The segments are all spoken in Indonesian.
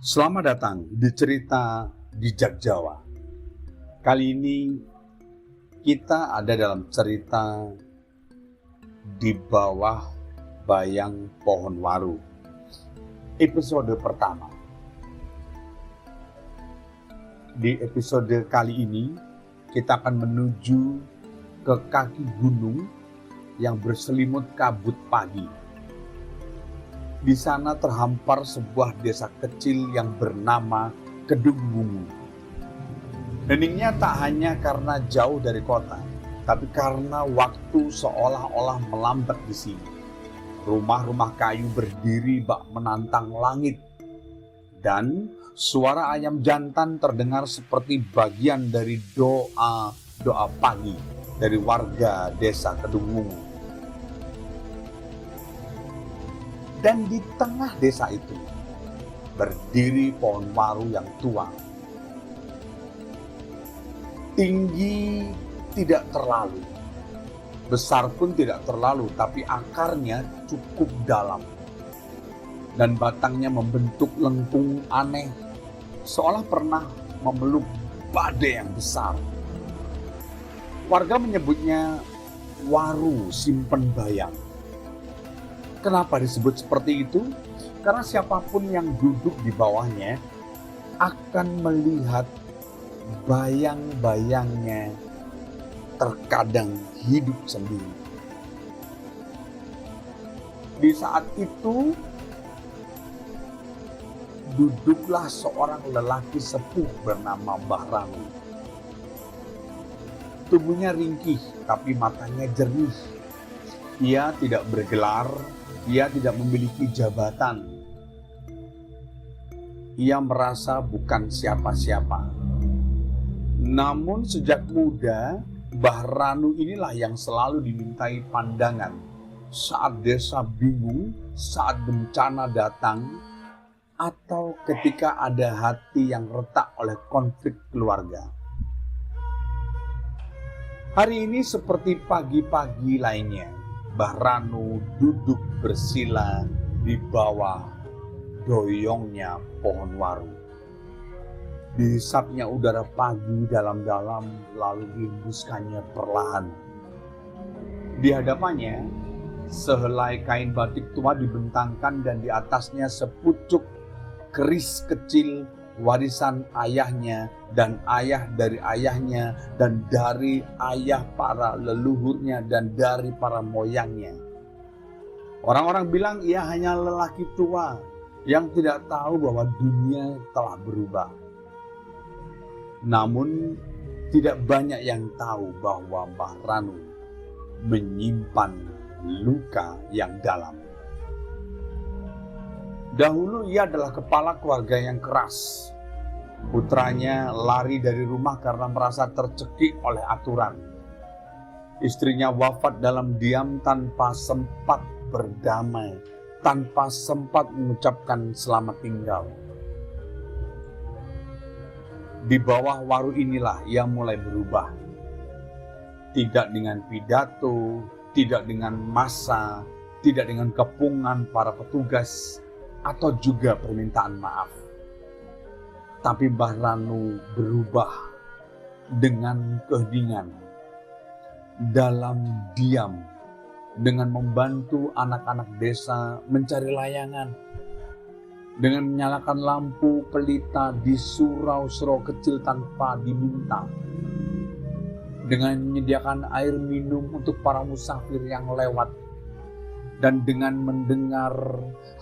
Selamat datang di cerita Bijak Jawa. Kali ini kita ada dalam cerita Di Bawah Bayang Pohon Waru, episode pertama. Di episode kali ini kita akan menuju ke kaki gunung yang berselimut kabut pagi. Di sana terhampar sebuah desa kecil yang bernama Kedung Wungu. Heningnya tak hanya karena jauh dari kota, tapi karena waktu seolah-olah melambat di sini. Rumah-rumah kayu berdiri bak menantang langit, dan suara ayam jantan terdengar seperti bagian dari doa pagi dari warga desa Kedung Wungu. Dan di tengah desa itu berdiri pohon waru yang tua. Tinggi tidak terlalu, besar pun tidak terlalu, tapi akarnya cukup dalam. Dan batangnya membentuk lengkung aneh, seolah pernah memeluk badai yang besar. Warga menyebutnya waru simpen bayang. Kenapa disebut seperti itu? Karena siapapun yang duduk di bawahnya akan melihat bayang-bayangnya terkadang hidup sendiri. Di saat itu, duduklah seorang lelaki sepuh bernama Mbah Ranu. Tubuhnya ringkih, tapi matanya jernih. Ia tidak bergelar, ia tidak memiliki jabatan. Ia merasa bukan siapa-siapa. Namun sejak muda, Mbah Ranu inilah yang selalu dimintai pandangan saat desa bingung, saat bencana datang, atau ketika ada hati yang retak oleh konflik keluarga. Hari ini seperti pagi-pagi lainnya, Mbah Ranu duduk bersila di bawah doyongnya pohon waru. Dihisapnya udara pagi dalam-dalam, lalu dihembuskannya perlahan. Di hadapannya, sehelai kain batik tua dibentangkan dan di atasnya sepucuk keris kecil warisan ayahnya dan ayah dari ayahnya dan dari ayah para leluhurnya dan dari para moyangnya. Orang-orang bilang ia hanya lelaki tua yang tidak tahu bahwa dunia telah berubah. Namun tidak banyak yang tahu bahwa Mbah Ranu menyimpan luka yang dalam. Dahulu ia adalah kepala keluarga yang keras. Putranya lari dari rumah karena merasa tercekik oleh aturan. Istrinya wafat dalam diam tanpa sempat berdamai, tanpa sempat mengucapkan selamat tinggal. Di bawah waru inilah ia mulai berubah. Tidak dengan pidato, tidak dengan massa, tidak dengan kepungan para petugas, atau juga permintaan maaf. Tapi Mbah Ranu berubah dengan keheningan, dalam diam, dengan membantu anak-anak desa mencari layangan, dengan menyalakan lampu pelita di surau-surau kecil tanpa diminta, dengan menyediakan air minum untuk para musafir yang lewat, dan dengan mendengar,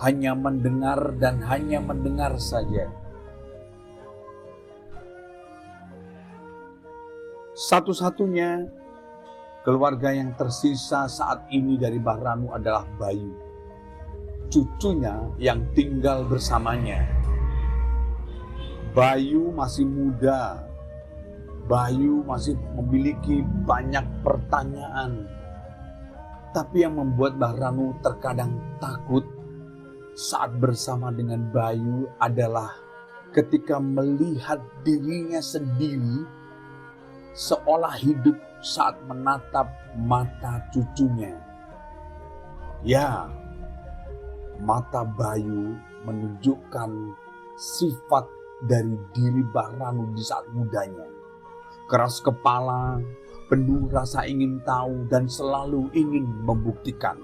hanya mendengar dan hanya mendengar saja. Satu-satunya keluarga yang tersisa saat ini dari Mbah Ranu adalah Bayu, cucunya yang tinggal bersamanya. Bayu masih muda, Bayu masih memiliki banyak pertanyaan. Tapi yang membuat Mbah Ranu terkadang takut saat bersama dengan Bayu adalah ketika melihat dirinya sendiri seolah hidup saat menatap mata cucunya. Ya, mata Bayu menunjukkan sifat dari diri Mbah Ranu di saat mudanya. Keras kepala, penuh rasa ingin tahu dan selalu ingin membuktikan.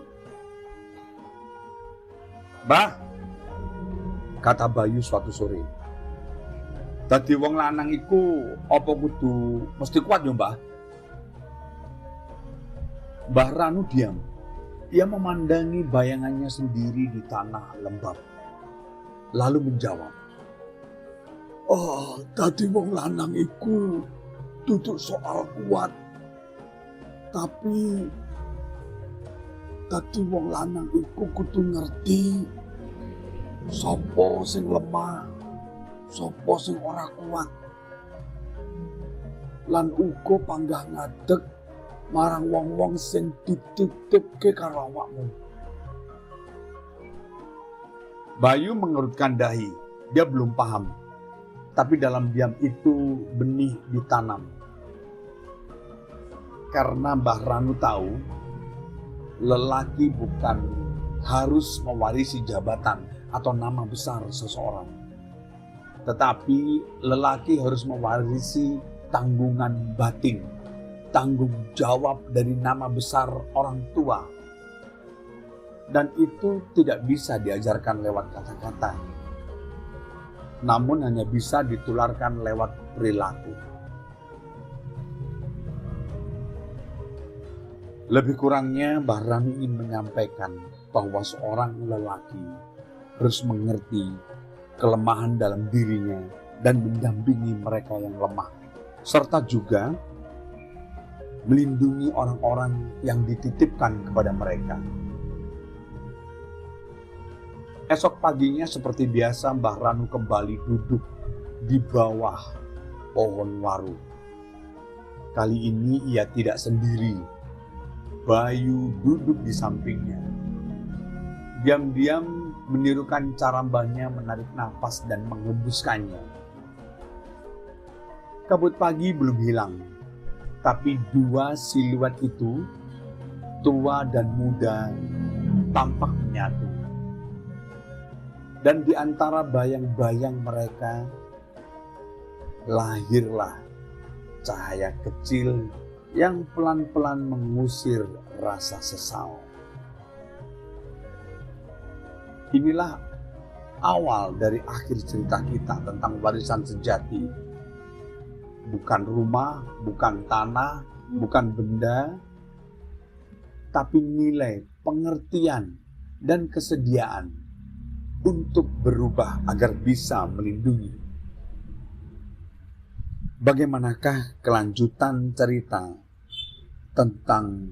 "Mbah," kata Bayu suatu sore, "dadi wong lanang iku apa kudu mesti kuat ya, Mbah?" Mbah Ranu diam. Ia memandangi bayangannya sendiri di tanah lembab. Lalu menjawab, "Oh, dadi wong lanang iku duduk soal kuat. Tapi dadi wong lanang iku kudu ngerti sapa sing lemah, sapa sing ora kuat. Lan uga panggah ngadeg marang wong-wong sing dititipke karo awakmu." Bayu mengerutkan dahi. Dia belum paham. Tapi dalam diam itu benih ditanam. Karena Mbah Ranu tahu, lelaki bukan harus mewarisi jabatan atau nama besar seseorang. Tetapi lelaki harus mewarisi tanggungan batin, tanggung jawab dari nama besar orang tua. Dan itu tidak bisa diajarkan lewat kata-kata, namun hanya bisa ditularkan lewat perilaku. Lebih kurangnya Mbah Ranu ingin menyampaikan bahwa seorang lelaki harus mengerti kelemahan dalam dirinya dan mendampingi mereka yang lemah, serta juga melindungi orang-orang yang dititipkan kepada mereka. Esok paginya seperti biasa Mbah Ranu kembali duduk di bawah pohon waru. Kali ini ia tidak sendiri. Bayu duduk di sampingnya. Diam-diam menirukan cara mbahnya menarik nafas dan menghembuskannya. Kabut pagi belum hilang, tapi dua siluet itu, tua dan muda, tampak menyatu. Dan di antara bayang-bayang mereka, lahirlah cahaya kecil yang pelan-pelan mengusir rasa sesal. Inilah awal dari akhir cerita kita tentang warisan sejati. Bukan rumah, bukan tanah, bukan benda, tapi nilai, pengertian, dan kesediaan untuk berubah agar bisa melindungi. Bagaimanakah kelanjutan cerita tentang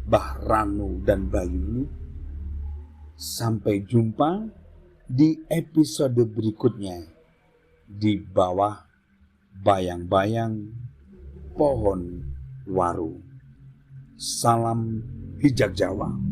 Mbah Ranu dan Bayu ini? Sampai jumpa di episode berikutnya di bawah bayang-bayang pohon waru. Salam Hijak Jawa.